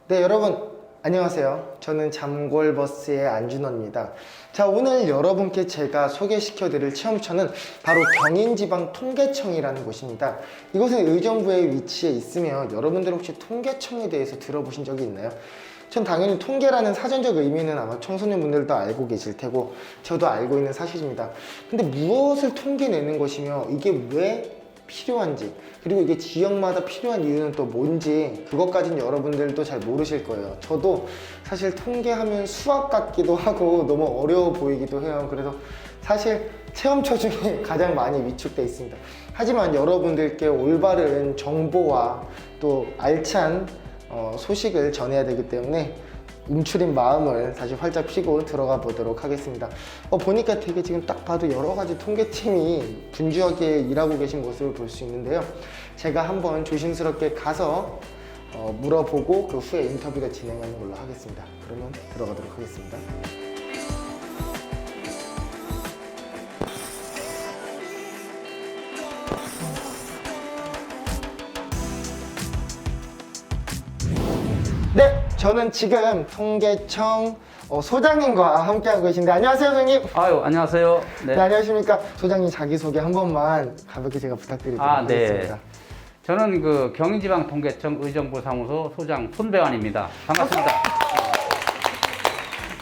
네, 여러분 안녕하세요. 저는 잠골버스의 안준호입니다. 자, 오늘 여러분께 제가 소개시켜 드릴 체험처는 바로 경인지방통계청이라는 곳입니다. 이곳은 의정부에 위치해 있으며 여러분들 혹시 통계청에 대해서 들어보신 적이 있나요? 전 당연히 통계라는 사전적 의미는 아마 청소년분들도 알고 계실 테고 저도 알고 있는 사실입니다. 근데 무엇을 통계내는 것이며 이게 왜 필요한지, 그리고 이게 지역마다 필요한 이유는 또 뭔지, 그것까지는 여러분들도 잘 모르실 거예요. 저도 사실 통계하면 수학 같기도 하고 너무 어려워 보이기도 해요. 그래서 사실 체험처 중에 가장 많이 위축돼 있습니다. 하지만 여러분들께 올바른 정보와 또 알찬 소식을 전해야 되기 때문에 움츠린 마음을 다시 활짝 피고 들어가 보도록 하겠습니다. 보니까 되게 지금 딱 봐도 여러 가지 통계팀이 분주하게 일하고 계신 모습을 볼 수 있는데요. 제가 한번 조심스럽게 가서 물어보고 그 후에 인터뷰를 진행하는 걸로 하겠습니다. 그러면 들어가도록 하겠습니다. 네, 저는 지금 통계청 소장님과 함께하고 계신데, 안녕하세요, 소장님. 아유, 안녕하세요. 네, 안녕하십니까. 소장님 자기소개 한 번만 가볍게 제가 부탁드리도록 네. 하겠습니다. 저는 그 경인지방통계청 의정부 사무소 소장 손배환입니다. 반갑습니다.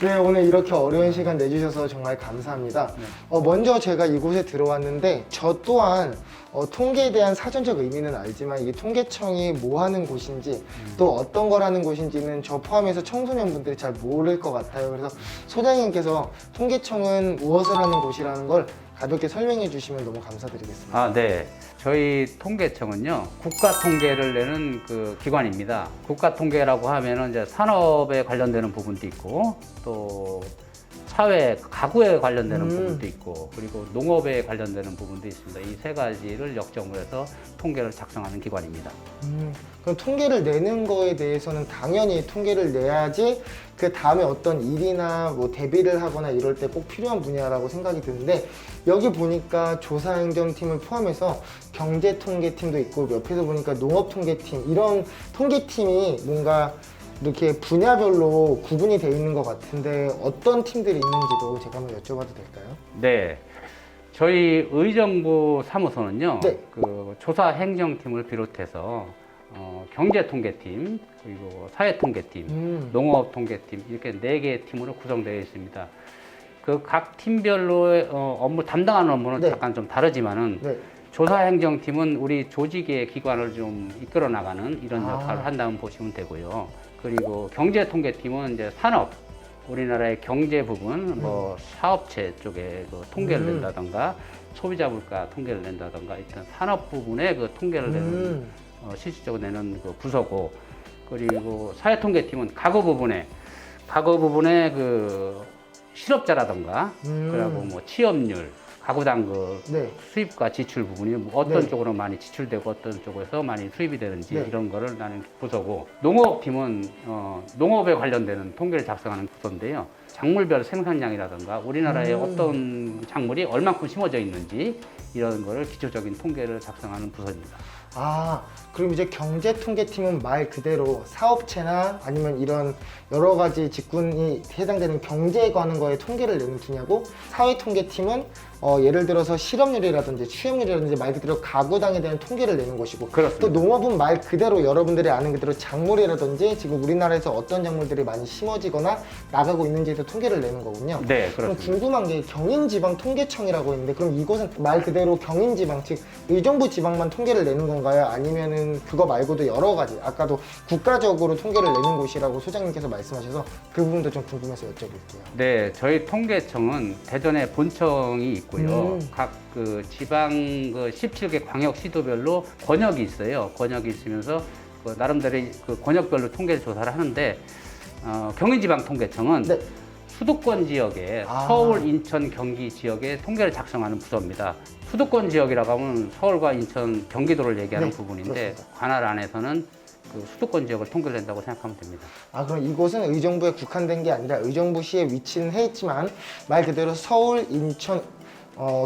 네, 오늘 이렇게 어려운 시간 내주셔서 정말 감사합니다. 먼저 제가 이곳에 들어왔는데 저 또한 통계에 대한 사전적 의미는 알지만 이게 통계청이 뭐 하는 곳인지 또 어떤 걸 하는 곳인지는 저 포함해서 청소년분들이 잘 모를 것 같아요. 그래서 소장님께서 통계청은 무엇을 하는 곳이라는 걸 가볍게 설명해 주시면 너무 감사드리겠습니다. 네. 저희 통계청은요, 국가 통계를 내는 그 기관입니다. 국가 통계라고 하면은 이제 산업에 관련되는 부분도 있고, 또 사회, 가구에 관련되는 부분도 있고, 그리고 농업에 관련되는 부분도 있습니다. 이 세 가지를 역점으로 해서 통계를 작성하는 기관입니다. 그럼 통계를 내는 거에 대해서는 당연히 통계를 내야지 그 다음에 어떤 일이나 뭐 대비를 하거나 이럴 때 꼭 필요한 분야라고 생각이 드는데, 여기 보니까 조사행정팀을 포함해서 경제통계팀도 있고 옆에서 보니까 농업통계팀, 이런 통계팀이 뭔가 이렇게 분야별로 구분이 되어 있는 것 같은데 어떤 팀들이 있는지도 제가 한번 여쭤봐도 될까요? 네. 저희 의정부 사무소는요, 네. 그 조사행정팀을 비롯해서 경제통계팀, 그리고 사회통계팀, 농업통계팀, 이렇게 4개의 팀으로 구성되어 있습니다. 그 각 팀별로 업무 담당하는 업무는 네. 약간 좀 다르지만은, 네. 조사행정팀은 우리 조직의 기관을 좀 이끌어 나가는 이런 역할을 한다고 보시면 되고요. 그리고 경제통계팀은 이제 산업, 우리나라의 경제 부분, 뭐 사업체 쪽에 그 통계를 낸다던가, 소비자 물가 통계를 낸다던가, 일단 산업 부분에 그 통계를 내는 실질적으로 내는 그 부서고, 그리고 사회통계팀은 가구 부분에 그 실업자라던가, 그리고 뭐 취업률, 가구당 그 네. 수입과 지출 부분이 뭐 어떤 네. 쪽으로 많이 지출되고 어떤 쪽에서 많이 수입이 되는지 네. 이런 거를 나는 부서고, 농업팀은 농업에 관련되는 통계를 작성하는 부서인데요. 작물별 생산량이라든가 우리나라에 어떤 작물이 얼만큼 심어져 있는지 이런 거를 기초적인 통계를 작성하는 부서입니다. 그럼 이제 경제통계팀은 말 그대로 사업체나 아니면 이런 여러 가지 직군이 해당되는 경제에 관한 거에 통계를 내는 분야고, 사회통계팀은 예를 들어서 실업률이라든지 취업률이라든지 말 그대로 가구당에 대한 통계를 내는 것이고, 그렇습니다. 또 농업은 말 그대로 여러분들이 아는 그대로 작물이라든지 지금 우리나라에서 어떤 작물들이 많이 심어지거나 나가고 있는지에 대해 통계를 내는 거군요. 네, 그럼 그렇습니다. 궁금한 게 경인지방통계청이라고 있는데, 그럼 이곳은 말 그대로 경인지방, 즉 의정부 지방만 통계를 내는 건가요? 아니면은 그거 말고도 여러 가지, 아까도 국가적으로 통계를 내는 곳이라고 소장님께서 말씀하셔서 그 부분도 좀 궁금해서 여쭤볼게요. 네, 저희 통계청은 대전에 본청이 있고요. 각 그 지방 그 17개 광역 시도별로 권역이 있어요. 권역이 있으면서 그 나름대로 그 권역별로 통계를 조사를 하는데, 경인지방통계청은 네. 수도권 지역에 서울, 인천, 경기 지역에 통계를 작성하는 부서입니다. 수도권 지역이라고 하면 서울과 인천, 경기도를 얘기하는 네, 부분인데, 그렇습니다. 관할 안에서는 그 수도권 지역을 통계를 낸다고 생각하면 됩니다. 그럼 이곳은 의정부에 국한된 게 아니라 의정부시에 위치는 해 있지만 말 그대로 서울, 인천,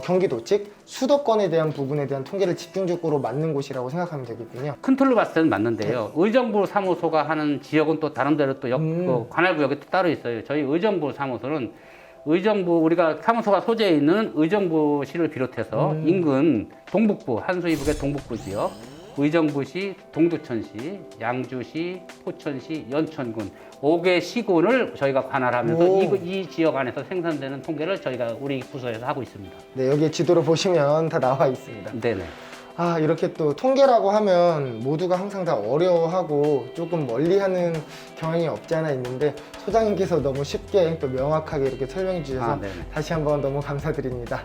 경기도, 즉 수도권에 대한 부분에 대한 통계를 집중적으로 맞는 곳이라고 생각하면 되겠군요. 큰 틀로 봤을 때는 맞는데요. 의정부 사무소가 하는 지역은 또 다른데로 또 관할구역이 또 따로 있어요. 저희 의정부 사무소는 우리가 사무소가 소재에 있는 의정부시를 비롯해서 인근 동북부, 한수 이북의 동북부 지역, 의정부시, 동두천시, 양주시, 포천시, 연천군 5개 시군을 저희가 관할하면서 이 지역 안에서 생산되는 통계를 저희가 우리 부서에서 하고 있습니다. 네, 여기 지도로 보시면 다 나와 있습니다. 네네. 아, 이렇게 또 통계라고 하면 모두가 항상 다 어려워하고 조금 멀리하는 경향이 없지 않아 있는데 소장님께서 너무 쉽게 또 명확하게 이렇게 설명해 주셔서 네네. 다시 한번 너무 감사드립니다.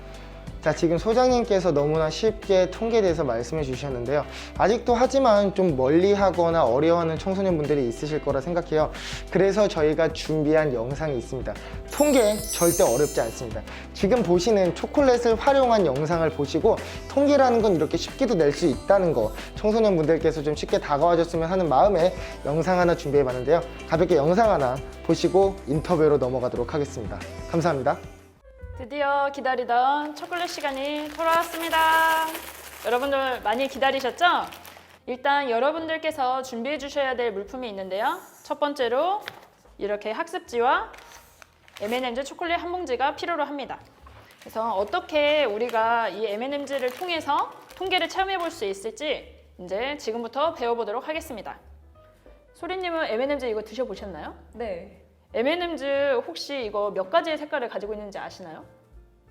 자, 지금 소장님께서 너무나 쉽게 통계에 대해서 말씀해 주셨는데요. 아직도 하지만 좀 멀리 하거나 어려워하는 청소년분들이 있으실 거라 생각해요. 그래서 저희가 준비한 영상이 있습니다. 통계 절대 어렵지 않습니다. 지금 보시는 초콜릿을 활용한 영상을 보시고 통계라는 건 이렇게 쉽게도 낼 수 있다는 거 청소년분들께서 좀 쉽게 다가와 줬으면 하는 마음에 영상 하나 준비해 봤는데요. 가볍게 영상 하나 보시고 인터뷰로 넘어가도록 하겠습니다. 감사합니다. 드디어 기다리던 초콜릿 시간이 돌아왔습니다. 여러분들 많이 기다리셨죠? 일단 여러분들께서 준비해 주셔야 될 물품이 있는데요. 첫 번째로 이렇게 학습지와 M&M's 초콜릿 한 봉지가 필요로 합니다. 그래서 어떻게 우리가 이 M&M's를 통해서 통계를 체험해 볼 수 있을지 이제 지금부터 배워보도록 하겠습니다. 소리님은 M&M's 이거 드셔보셨나요? 네. M&M's 혹시 이거 몇 가지의 색깔을 가지고 있는지 아시나요?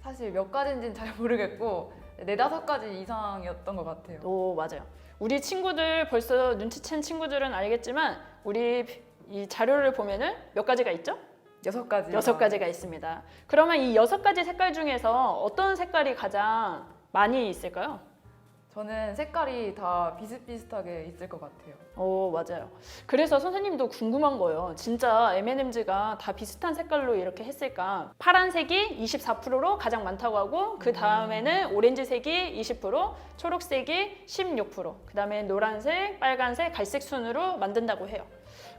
사실 몇 가지인지는 잘 모르겠고 4-5가지 이상이었던 것 같아요. 오, 맞아요. 우리 친구들 벌써 눈치챈 친구들은 알겠지만 우리 이 자료를 보면은 몇 가지가 있죠? 6가지. 6가지가 있습니다. 그러면 이 6가지 색깔 중에서 어떤 색깔이 가장 많이 있을까요? 저는 색깔이 다 비슷비슷하게 있을 것 같아요. 오, 맞아요. 그래서 선생님도 궁금한 거예요. 진짜 M&M's가 다 비슷한 색깔로 이렇게 했을까? 파란색이 24%로 가장 많다고 하고 그 다음에는 오렌지색이 20%, 초록색이 16%, 그 다음에 노란색, 빨간색, 갈색 순으로 만든다고 해요.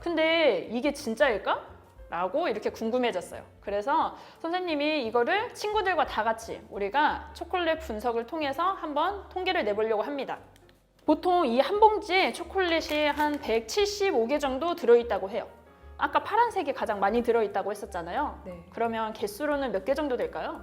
근데 이게 진짜일까? 라고 이렇게 궁금해졌어요. 그래서 선생님이 이거를 친구들과 다 같이 우리가 초콜릿 분석을 통해서 한번 통계를 내보려고 합니다. 보통 이 한 봉지에 초콜릿이 한 175개 정도 들어있다고 해요. 아까 파란색이 가장 많이 들어있다고 했었잖아요. 네. 그러면 개수로는 몇 개 정도 될까요?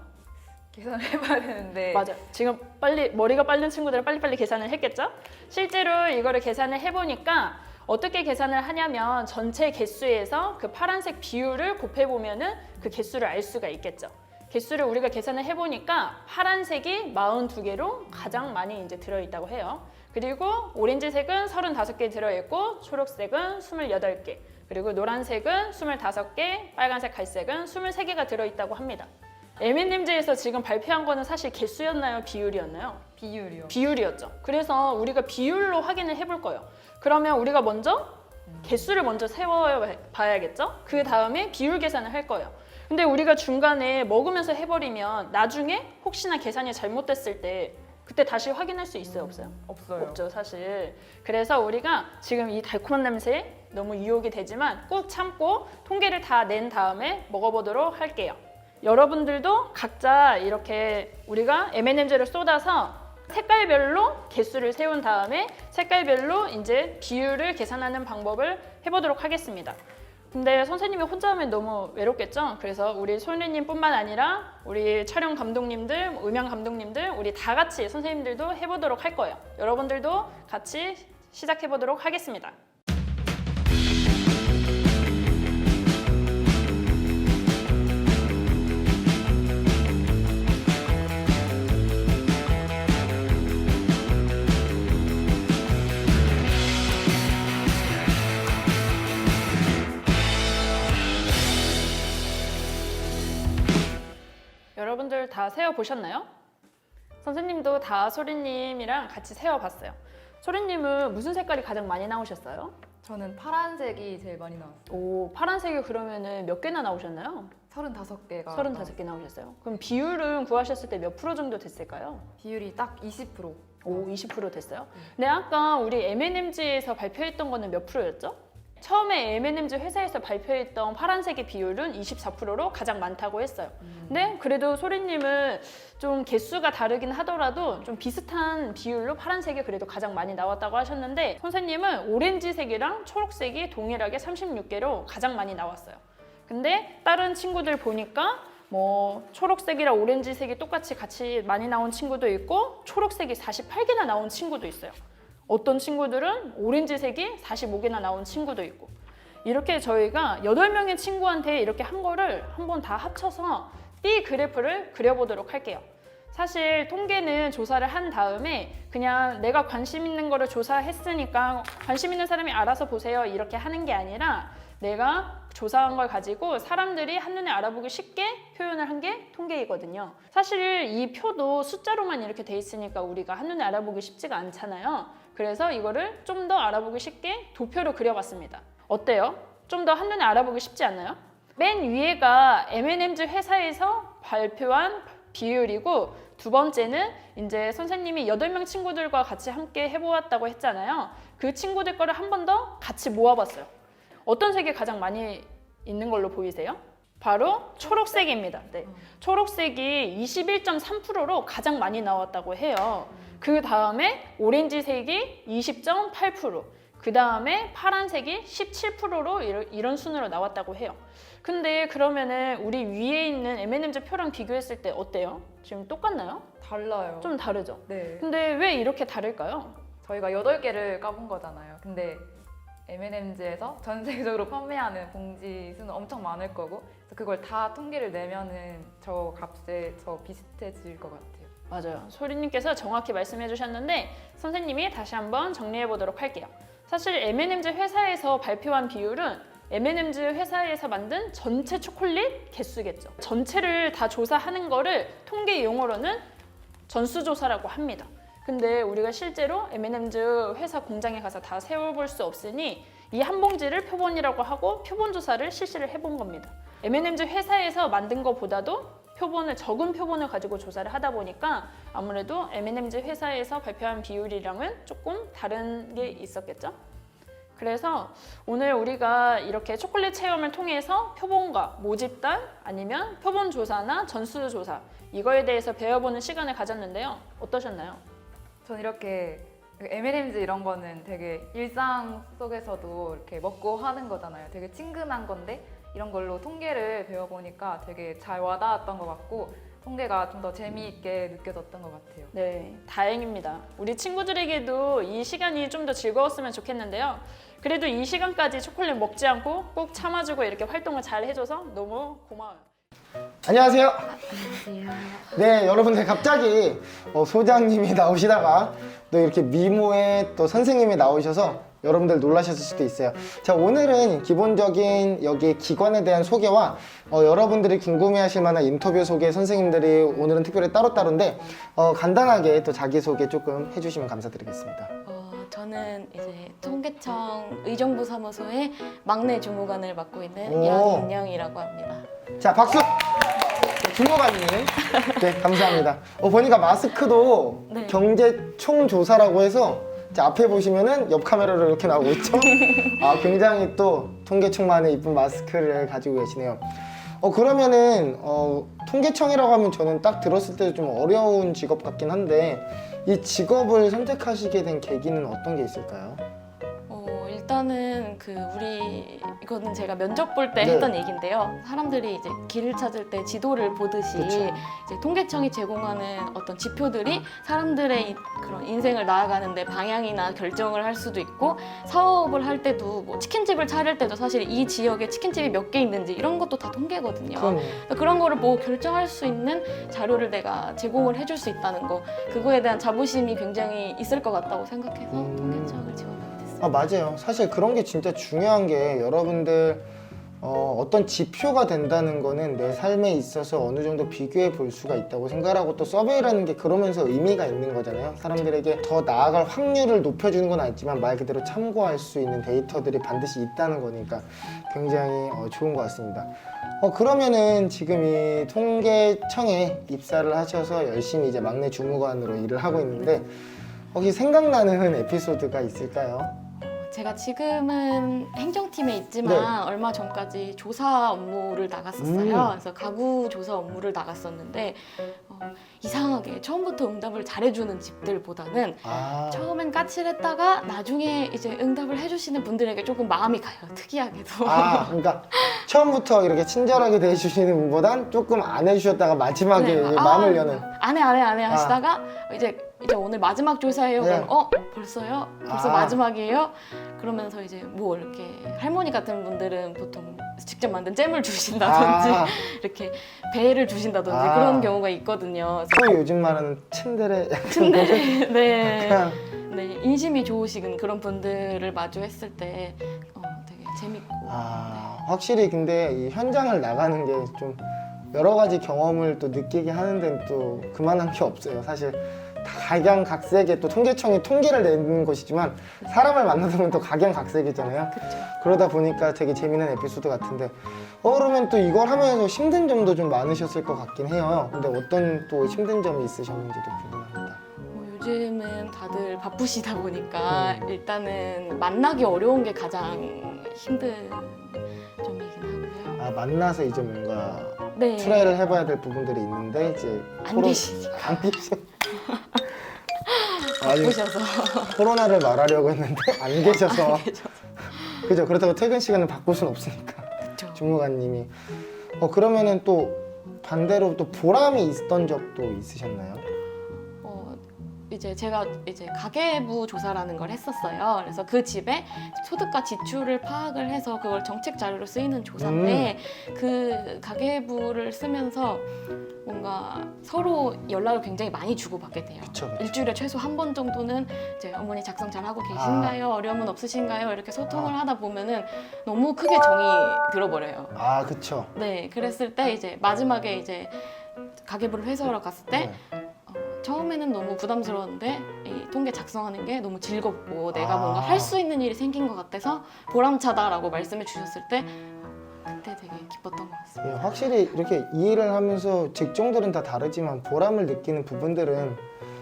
계산을 해봐야 되는데 맞아요. 지금 빨리 머리가 빠른 친구들은 빨리빨리 계산을 했겠죠? 실제로 이거를 계산을 해보니까 어떻게 계산을 하냐면 전체 개수에서 그 파란색 비율을 곱해보면은 그 개수를 알 수가 있겠죠. 개수를 우리가 계산을 해보니까 파란색이 42개로 가장 많이 이제 들어있다고 해요. 그리고 오렌지색은 35개 들어있고 초록색은 28개, 그리고 노란색은 25개, 빨간색, 갈색은 23개가 들어있다고 합니다. M&M's에서 지금 발표한 거는 사실 개수였나요? 비율이었나요? 비율이요. 비율이었죠. 그래서 우리가 비율로 확인을 해볼 거예요. 그러면 우리가 먼저 개수를 먼저 세워봐야겠죠? 그 다음에 비율 계산을 할 거예요. 근데 우리가 중간에 먹으면서 해버리면 나중에 혹시나 계산이 잘못됐을 때 그때 다시 확인할 수 있어요? 없어요? 없어요. 없죠, 사실. 그래서 우리가 지금 이 달콤한 냄새 너무 유혹이 되지만 꾹 참고 통계를 다 낸 다음에 먹어보도록 할게요. 여러분들도 각자 이렇게 우리가 M&M's를 쏟아서 색깔별로 개수를 세운 다음에 색깔별로 이제 비율을 계산하는 방법을 해보도록 하겠습니다. 근데 선생님이 혼자 하면 너무 외롭겠죠? 그래서 우리 솔리님 뿐만 아니라 우리 촬영 감독님들, 음향 감독님들, 우리 다 같이 선생님들도 해보도록 할 거예요. 여러분들도 같이 시작해보도록 하겠습니다. 여러분들 다 세어보셨나요? 선생님도 다 소리님이랑 같이 세어봤어요. 소리님은 무슨 색깔이 가장 많이 나오셨어요? 저는 파란색이 제일 많이 나왔어요. 오, 파란색이 그러면은 몇 개나 나오셨나요? 35개가 35개 나오셨어요. 그럼 비율은 구하셨을 때 몇 프로 정도 됐을까요? 비율이 딱 20%. 오, 20% 됐어요? 근데 아까 우리 M&M's에서 발표했던 거는 몇 프로였죠? 처음에 M&M's 회사에서 발표했던 파란색의 비율은 24%로 가장 많다고 했어요. 근데 그래도 소리님은 좀 개수가 다르긴 하더라도 좀 비슷한 비율로 파란색이 그래도 가장 많이 나왔다고 하셨는데 선생님은 오렌지색이랑 초록색이 동일하게 36개로 가장 많이 나왔어요. 근데 다른 친구들 보니까 뭐 초록색이랑 오렌지색이 똑같이 같이 많이 나온 친구도 있고 초록색이 48개나 나온 친구도 있어요. 어떤 친구들은 오렌지색이 45개나 나온 친구도 있고 이렇게 저희가 8명의 친구한테 이렇게 한 거를 한번 다 합쳐서 B 그래프를 그려보도록 할게요. 사실 통계는 조사를 한 다음에 그냥 내가 관심 있는 거를 조사했으니까 관심 있는 사람이 알아서 보세요 이렇게 하는 게 아니라 내가 조사한 걸 가지고 사람들이 한눈에 알아보기 쉽게 표현을 한 게 통계이거든요. 사실 이 표도 숫자로만 이렇게 돼 있으니까 우리가 한눈에 알아보기 쉽지가 않잖아요. 그래서 이거를 좀 더 알아보기 쉽게 도표로 그려봤습니다. 어때요? 좀 더 한눈에 알아보기 쉽지 않나요? 맨 위에가 M&M's 회사에서 발표한 비율이고 두 번째는 이제 선생님이 8명 친구들과 같이 함께 해보았다고 했잖아요. 그 친구들 거를 한 번 더 같이 모아봤어요. 어떤 색이 가장 많이 있는 걸로 보이세요? 바로 초록색입니다. 네. 초록색이 21.3%로 가장 많이 나왔다고 해요. 그 다음에 오렌지색이 20.8%, 그 다음에 파란색이 17%로 이런 순으로 나왔다고 해요. 근데 그러면은 우리 위에 있는 M&M's 표랑 비교했을 때 어때요? 지금 똑같나요? 달라요. 좀 다르죠? 네. 근데 왜 이렇게 다를까요? 저희가 8개를 까본 거잖아요. 근데 M&M's에서 전 세계적으로 판매하는 봉지 수는 엄청 많을 거고 그래서 그걸 다 통계를 내면은 저 값에 더 비슷해질 것 같아요. 맞아요. 소리님께서 정확히 말씀해 주셨는데 선생님이 다시 한번 정리해 보도록 할게요. 사실 M&M's 회사에서 발표한 비율은 M&M's 회사에서 만든 전체 초콜릿 개수겠죠. 전체를 다 조사하는 거를 통계 용어로는 전수조사라고 합니다. 근데 우리가 실제로 M&M's 회사 공장에 가서 다 세워볼 수 없으니 이 한 봉지를 표본이라고 하고 표본 조사를 실시를 해본 겁니다. M&M's 회사에서 만든 것보다도 적은 표본을 가지고 조사를 하다 보니까 아무래도 M&M's 회사에서 발표한 비율이랑은 조금 다른 게 있었겠죠? 그래서 오늘 우리가 이렇게 초콜릿 체험을 통해서 표본과 모집단 아니면 표본 조사나 전수 조사 이거에 대해서 배워보는 시간을 가졌는데요. 어떠셨나요? 전 이렇게 M&M's 이런 거는 되게 일상 속에서도 이렇게 먹고 하는 거잖아요. 되게 친근한 건데 이런 걸로 통계를 배워보니까 되게 잘 와닿았던 것 같고 통계가 좀 더 재미있게 느껴졌던 것 같아요. 네, 다행입니다. 우리 친구들에게도 이 시간이 좀 더 즐거웠으면 좋겠는데요. 그래도 이 시간까지 초콜릿 먹지 않고 꼭 참아주고 이렇게 활동을 잘 해줘서 너무 고마워요. 안녕하세요. 안녕하세요. 네, 여러분들 갑자기 소장님이 나오시다가 또 이렇게 미모의 또 선생님이 나오셔서 여러분들 놀라셨을 수도 있어요. 자, 오늘은 기본적인 여기 기관에 대한 소개와 여러분들이 궁금해하실 만한 인터뷰 소개 선생님들이 오늘은 특별히 따로따로인데 간단하게 또 자기소개 조금 해주시면 감사드리겠습니다. 저는 이제 통계청 의정부 사무소의 막내 주무관을 맡고 있는 오. 양인영이라고 합니다. 자, 박수! 주무관님. 네, 감사합니다. 보니까 마스크도 네. 경제 총조사라고 해서 자, 앞에 보시면은 옆 카메라로 이렇게 나오고 있죠? 굉장히 또 통계청만의 이쁜 마스크를 가지고 계시네요. 그러면은 통계청이라고 하면 저는 딱 들었을 때 좀 어려운 직업 같긴 한데 이 직업을 선택하시게 된 계기는 어떤 게 있을까요? 일단은 이거는 제가 면접 볼 때 네. 했던 얘기인데요. 사람들이 이제 길을 찾을 때 지도를 보듯이 그쵸. 이제 통계청이 제공하는 어떤 지표들이 사람들의 그런 인생을 나아가는데 방향이나 결정을 할 수도 있고 사업을 할 때도 뭐 치킨집을 차릴 때도 사실 이 지역에 치킨집이 몇 개 있는지 이런 것도 다 통계거든요. 그럼요. 그런 거를 뭐 결정할 수 있는 자료를 내가 제공을 해줄 수 있다는 거 그거에 대한 자부심이 굉장히 있을 것 같다고 생각해서 통계청을 지원하게 됐습니다. 맞아요. 사실 그런 게 진짜 중요한 게 여러분들 어떤 지표가 된다는 거는 내 삶에 있어서 어느 정도 비교해 볼 수가 있다고 생각하고 또 서베이라는 게 그러면서 의미가 있는 거잖아요. 사람들에게 더 나아갈 확률을 높여주는 건 아니지만 말 그대로 참고할 수 있는 데이터들이 반드시 있다는 거니까 굉장히 좋은 것 같습니다. 그러면은 지금 이 통계청에 입사를 하셔서 열심히 이제 막내 주무관으로 일을 하고 있는데 혹시 생각나는 에피소드가 있을까요? 제가 지금은 행정팀에 있지만 네. 얼마 전까지 조사 업무를 나갔었어요. 그래서 가구 조사 업무를 나갔었는데 이상하게 처음부터 응답을 잘해주는 집들보다는 아, 처음엔 까칠했다가 나중에 이제 응답을 해주시는 분들에게 조금 마음이 가요. 특이하게도. 그러니까 처음부터 이렇게 친절하게 대해주시는 분보단 조금 안 해주셨다가 마지막에 네, 마음을 여는. 안 해 하시다가 이제 오늘 마지막 조사예요. 네. 그럼 벌써요? 벌써 아. 마지막이에요? 그러면서 이제 뭐 이렇게 할머니 같은 분들은 보통 직접 만든 잼을 주신다든지 아. 이렇게 배를 주신다든지 아. 그런 경우가 있거든요. 또 요즘 말하는 츤데레. 근데 네, 그냥 네 인심이 좋으신 그런 분들을 마주했을 때 되게 재밌고 확실히 근데 이 현장을 나가는 게 좀 여러 가지 경험을 또 느끼게 하는 데는 또 그만한 게 없어요. 사실 다 각양각색의 또 통계청이 통계를 내는 것이지만 사람을 만나다 보면 또 각양각색이잖아요. 그쵸. 그러다 보니까 되게 재미있는 에피소드 같은데 그러면 또 이걸 하면서 힘든 점도 좀 많으셨을 것 같긴 해요. 근데 어떤 또 힘든 점이 있으셨는지도 궁금합니다. 요즘은 다들 바쁘시다 보니까 일단은 만나기 어려운 게 가장 힘든 점이긴 하고요. 만나서 이제 뭔가 네. 트라이를 해봐야 될 부분들이 있는데 이제 안 계시죠. 안 계시. 아니, 바쁘셔서. 코로나를 말하려고 했는데 안 계셔서. 안 계셔서. 그죠. 그렇다고 퇴근 시간을 바꿀 순 없으니까. 그쵸. 주무관님이. 그러면은 또 반대로 또 보람이 있었던 적도 있으셨나요? 이제 제가 이제 가계부 조사라는 걸 했었어요. 그래서 그 집에 소득과 지출을 파악을 해서 그걸 정책 자료로 쓰이는 조사인데 그 가계부를 쓰면서 뭔가 서로 연락을 굉장히 많이 주고받게 돼요. 그쵸. 일주일에 최소 한 번 정도는 이제 어머니 작성 잘 하고 계신가요? 어려움은 없으신가요? 이렇게 소통을 하다 보면은 너무 크게 정이 들어버려요. 그쵸. 네, 그랬을 때 이제 마지막에 이제 가계부를 회수하러 갔을 때 처음에는 너무 부담스러웠는데 이 통계 작성하는 게 너무 즐겁고 내가 뭔가 할 수 있는 일이 생긴 것 같아서 보람차다라고 말씀해 주셨을 때 그때 되게 기뻤던 것 같습니다. 예, 확실히 이렇게 이 일을 하면서 직종들은 다 다르지만 보람을 느끼는 부분들은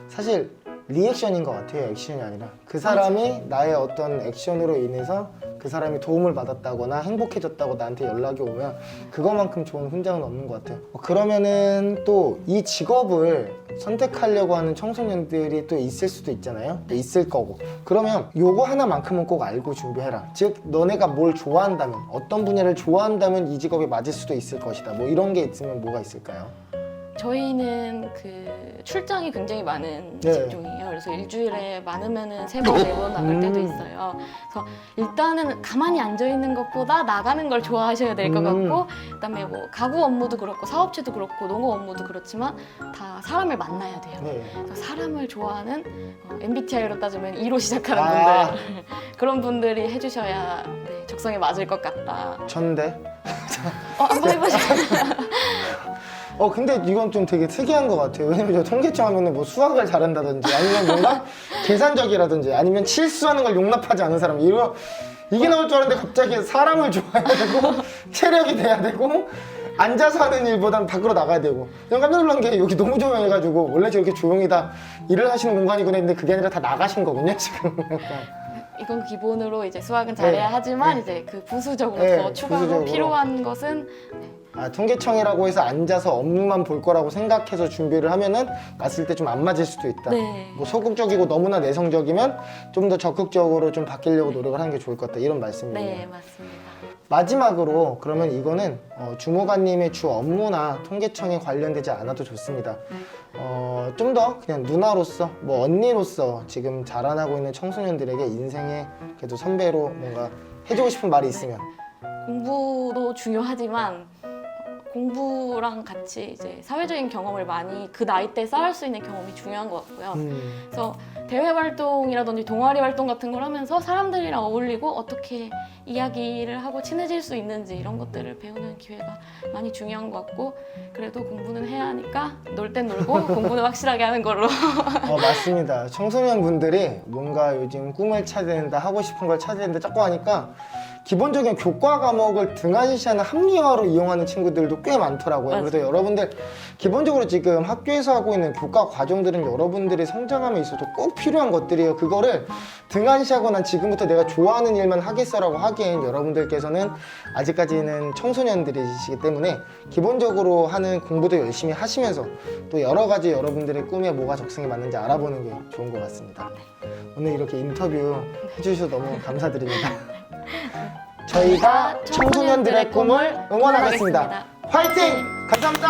사실 리액션인 것 같아요. 액션이 아니라 그 사람이 나의 어떤 액션으로 인해서 그 사람이 도움을 받았다거나 행복해졌다고 나한테 연락이 오면 그거만큼 좋은 훈장은 없는 것 같아요. 그러면은 또 이 직업을 선택하려고 하는 청소년들이 또 있을 수도 있잖아요. 또 있을 거고. 그러면 요거 하나만큼은 꼭 알고 준비해라. 즉 너네가 뭘 좋아한다면, 어떤 분야를 좋아한다면 이 직업에 맞을 수도 있을 것이다. 뭐 이런 게 있으면 뭐가 있을까요? 저희는 그 출장이 굉장히 많은 네. 직종이에요. 그래서 일주일에 많으면은 3번, 4번 나갈 때도 있어요. 그래서 일단은 가만히 앉아 있는 것보다 나가는 걸 좋아하셔야 될 것 같고, 그다음에 뭐 가구 업무도 그렇고 사업체도 그렇고 농업 업무도 그렇지만 다 사람을 만나야 돼요. 네. 그래서 사람을 좋아하는 MBTI로 따지면 2로 시작하는 아. 분들 그런 분들이 해주셔야 적성에 맞을 것 같다. 전대. 한번 해보시죠. 근데 이건 좀 되게 특이한 것 같아요. 왜냐면 저 통계청 하면은 뭐 수학을 잘한다든지 아니면 뭔가 계산적이라든지 아니면 실수하는 걸 용납하지 않는 사람 이게 나올 줄 알았는데 갑자기 사람을 좋아해야 되고 체력이 돼야 되고 앉아서 하는 일보다는 밖으로 나가야 되고 그냥 깜짝 놀란 게 여기 너무 조용해가지고 원래 저렇게 조용히 다 일을 하시는 공간이구나 했는데 그게 아니라 다 나가신 거군요 지금. 이건 기본으로 이제 수학은 잘해야 네. 하지만 네. 이제 그 부수적으로 네, 더 추가로 부수적으로. 필요한 것은 통계청이라고 해서 앉아서 업무만 볼 거라고 생각해서 준비를 하면은 갔을 때 좀 안 맞을 수도 있다. 네. 뭐 소극적이고 너무나 내성적이면 좀 더 적극적으로 좀 바뀌려고 노력을 하는 게 좋을 것 같다. 이런 말씀이에요. 네 맞습니다. 마지막으로 그러면 이거는 주무관님의 주 업무나 통계청에 관련되지 않아도 좋습니다. 좀 더 그냥 누나로서 뭐 언니로서 지금 자라나고 있는 청소년들에게 인생의 그래도 선배로 뭔가 해주고 싶은 말이 있으면 공부도 중요하지만 공부랑 같이 이제 사회적인 경험을 많이 그 나이 때 쌓을 수 있는 경험이 중요한 것 같고요. 그래서 대외 활동이라든지 동아리 활동 같은 걸 하면서 사람들이랑 어울리고 어떻게 이야기를 하고 친해질 수 있는지 이런 것들을 배우는 기회가 많이 중요한 것 같고 그래도 공부는 해야 하니까 놀 땐 놀고 공부는 확실하게 하는 걸로. 맞습니다. 청소년 분들이 뭔가 요즘 꿈을 찾아야 된다 하고 싶은 걸 찾아야 된다 자꾸 하니까 기본적인 교과 과목을 등한시하는 합리화로 이용하는 친구들도 꽤 많더라고요. 맞아요. 그래서 여러분들 기본적으로 지금 학교에서 하고 있는 교과 과정들은 여러분들의 성장함에 있어서 꼭 필요한 것들이에요. 그거를 등한시하고 난 지금부터 내가 좋아하는 일만 하겠어라고 하기엔 여러분들께서는 아직까지는 청소년들이시기 때문에 기본적으로 하는 공부도 열심히 하시면서 또 여러 가지 여러분들의 꿈에 뭐가 적성에 맞는지 알아보는 게 좋은 것 같습니다. 오늘 이렇게 인터뷰 해주셔서 너무 감사드립니다. 저희가 청소년들의 꿈을 응원하겠습니다. 화이팅! 감사합니다.